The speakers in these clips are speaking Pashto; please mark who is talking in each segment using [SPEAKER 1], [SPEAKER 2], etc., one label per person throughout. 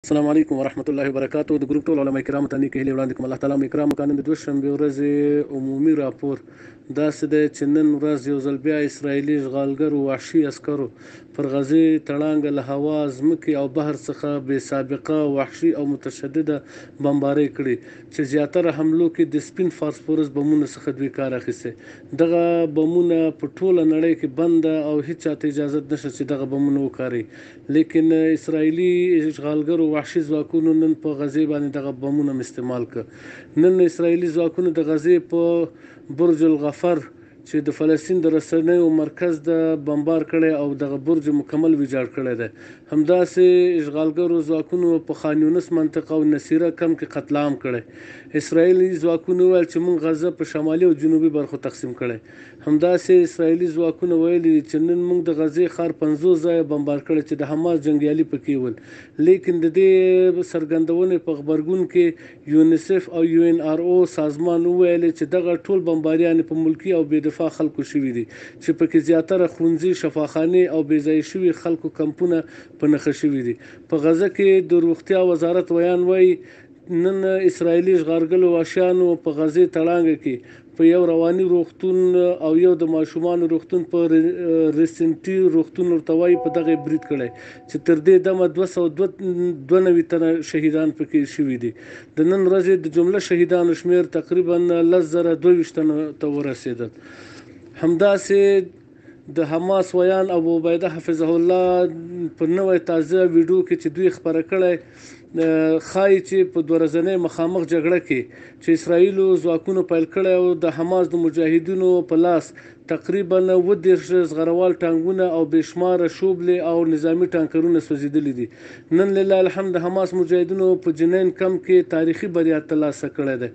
[SPEAKER 1] السلام علیکم ورحمت الله وبرکاتو. د ګروپ ټول علما کرام ته نیک هیلې وړاندې کوم. الله تعالی مو کرام وکړي. د دوشنبه ورځې عمومي راپور داسې دی چې نن ورځ یو ځل بیا اسرائیلي اشغالګرو وحشي عسکرو پر غزې تړانګه له هوا ځمکې او بحر څخه بې سابقه وحشي او متشدده بمبارۍ کړې چې زیاتره حملو کې د سپین فاسفورس بمونو څخه دوی کار اخیستی. دغه بمونه په ټوله نړۍ کې بنده او هیڅ چاته اجازه نشته چې دغه بمونه وکاري، لیکن اسرائیلي اشغالګرو وحشي ځواکونو نن په غزې باندې دغه بمونه استعمال کړ. نن اسرائیلي ځواکونو د غزې په برج الغفر چې د فلسطین د رسنیو مرکز د بمبار کړی او دغه برج مکمل ویجاړ کړی دی. همداسې اشغالګرو ځواکونو په خان یونس منطقه او نصیره کم کې قتل عام کړی. اسرائیلي ځواکونو ویل چې موږ غزه په شمالي او جنوبي برخو تقسیم کړی. همداسې اسرائیلي ځواکونو ویلي چې نن موږ د غزې ښار 50 ځایه بمبار کړی چې د حماس جنګیالي پکې ول، لیکن د دې څرګندونې په غبرګون کې یونیسف او یو ان آر او سازمان وویل چې دغه ټول بمباریان په ملکی او بې دفاع خلکو شوي دي چې پکې زیاتره ښوونځي، شفاخانې او بې ځایه شوي خلکو کمپونه په نښه شوي دي. په غزه کې د روغتیا وزارت ویان وایي نن اسرائیلي اشغالګرو وحشیانو په غزې تړانګه کې په یو رواني روغتون او یو د ماشومانو روغتون په ریسنټي روغتون ورته وایي په دغه برید کړی چې تر دې دمه 292 تنه شهیدان پکې شوي دي. د نن ورځې د جمله شهیدانو شمیر تقریبا 10,022 تنو ته ورسېدل. همداسې د حماس ویان ابو عبیده حفظه الله په نوې تازه ویډیو کې چې دوی خپره کړی ښایي چې په 2 ورځنۍ مخامخ جګړه کې چې اسرائیلو ځواکونو پیل کړی او د حماس د مجاهدینو په لاس تقریبا 30 زغروال ټانګونه او بېشماره شوبلې او نظامي ټانکرونه سوځېدلي دي. نن لله الحمد د حماس مجاهدینو په جنین کم کې تاریخي بریا ترلاسه کړی دی.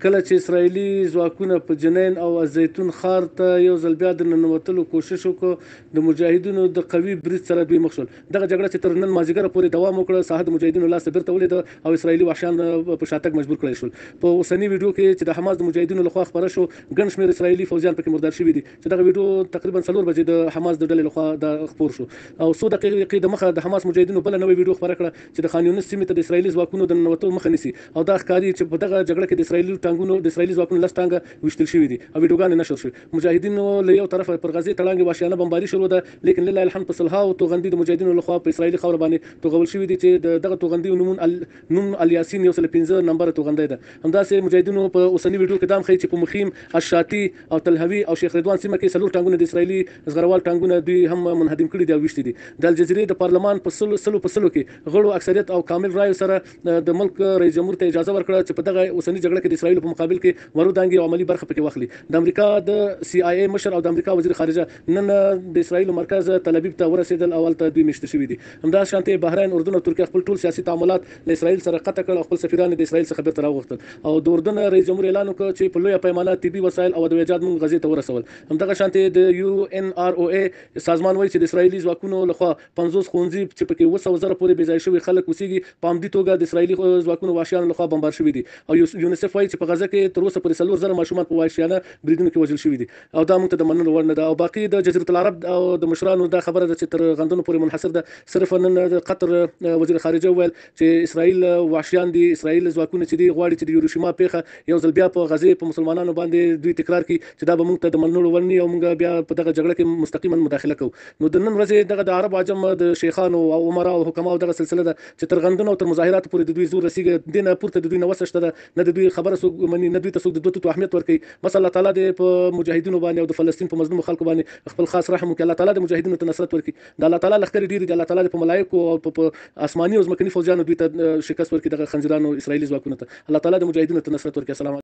[SPEAKER 1] کله چې اسرائیلي ځواکونه په جنین او زیتون ښار ته یو ځل بیا د ننوتلو کوشش وکړ، د مجاهدینو د قوي برید سره دوی مخ شول. دغه جګړه چې تر نن مازدیګره پورې دوام وکړه ساحه د مجاهدینو لاس ته بیرته ولیده او اسرائیلي وحشیان په شاتګ مجبور کړی شول. په اوسني ویډیو کې چې د حماس د مجاهدینو لخوا خپره شو ګڼ شمېر اسرائیلي فوجیان پکې مردار شوي دي چې دغه ویډیو تقریبا 4 بجې د حماس د ډلې لخوا د خپور شو او څو دقیقې د مخه د حماس مجاهدینو بل نوې ویډیو خپره کړه چې د خان یونس سیمې ته د اسرائیلي ځواکونو د ننوتو مخه نیسي او دا ښکاري چې په دغه جګړه کې د اسرائیلي ټانګونو د اسرائیلي ځواکونو لس ټانګه ویشتل شوي دي او ویډیوګانې نشر شوي. مجاهدینو له یو طرفه پر غزې تړانګې وحشیانه بمباري شروع ده، لیکن لله الحمد په صلحاو توغندي د مجاهدینو لخوا په اسرائیلي خاوره باندې توغول شوي دي چې دغه توغندي نوم الیاسین 115 نمبر توغندی ده. همداسې مجاهدینو په اوسني ویډیو کې دا هم ښیي چې په مخیم، الشاطي او تلهوي او شیخ رضوان سیمه کې 4 ټانګونه د اسرائیلي زغروال ټانګونه دوی هم منهدم کړي دي او ویشتي دي. د الجزیرې د پارلمان په سلو کې غړو اکثریت او کامل رایو سره د ملک رئیس جمهور ته اجازه ورکړه چې په دغه اوسني جګړه کې د اسرائیل په مقابل کې ورودانګي او عملی برخه پکې واخلي. د امریکا د سی آی ای مشر او د امریکا وزیر خارجه نن د اسرائیل مرکز تل ابیب ته ورسېدل او هلته دوی میشته شوي دي. همداسې شانتې بحرین، اردن او ترکیه خپل ټول سیاسي تعاملات له اسرائیل سره قطع کړل او خپل سفیران د اسرائیل څخه بیرته راوغوښتل او د اردن رئیس جمهور اعلان وکړ چې په لویه پیمانه طبي وسایل او ادویجات موږ غزې ته ورسول. همدغه شانتې د یو ان آر او ای سازمان وایي چې د اسرائیلي ځواکونو لخوا 50 ښوونځي چې پکې 200,000 پورې بې ځای شوي خلک اوسېږي په همدې توګه د اسرائیلي ځواکونو وحشیانو لخوا بمبار شوي دي او یونیسف وایي چې په غزه کې تر اوسه پورې 4,000 ماشومان په وحشیانه بریدونو کې وژل شوي دي او دا موږ ته د منلو وړ نه ده. او باقي د جزیرة العرب او د مشرانو دا خبره ده چې تر غندنو پورې منحصر ده. صرف نن د قطر وزیر خارجه وویل چې اسرائیل وحشیان دي، اسرائیل ځواکونه چې دي غواړي چې د هیروشیما پیښه یو ځل بیا په غزې په مسلمانانو باندې دوی تکرار کړي چې دا به موږ ته د منلو وړ نه او موږ بیا په دغه جګړه کې مستقیما مداخله کوو. نو د نن ورځې دغه د عرب عجم د شیخانو او عمرا او حکما او دغه سلسله ده چې تر غندنو او تر مظاهرات پورې د دوی زور رسیږي. دینه پورته د دوی نه وسه شته ده، نه د دوی خبره څوک مني، نه دوی ته څوک د دوه اهمیت ورکوي. بس الله تعالی دې په مجاهدینو باندې او د فلسطین په مظلومو خلکو باندې خپل خاص رحم وکړي. الله تعالی د مجاهدینو ته نصرت ورکړي. د الله تعالی لښکرې ډېرې دي، الله تعالی په ملایکو او په آسماني او ځمکني فوجیانو دوی ته شکست ورکړي دغه خنزیرانو اسرائیلي ځواکونو ته. الله تعالی د مجاهدینو ته نصرت ورکړي. السلام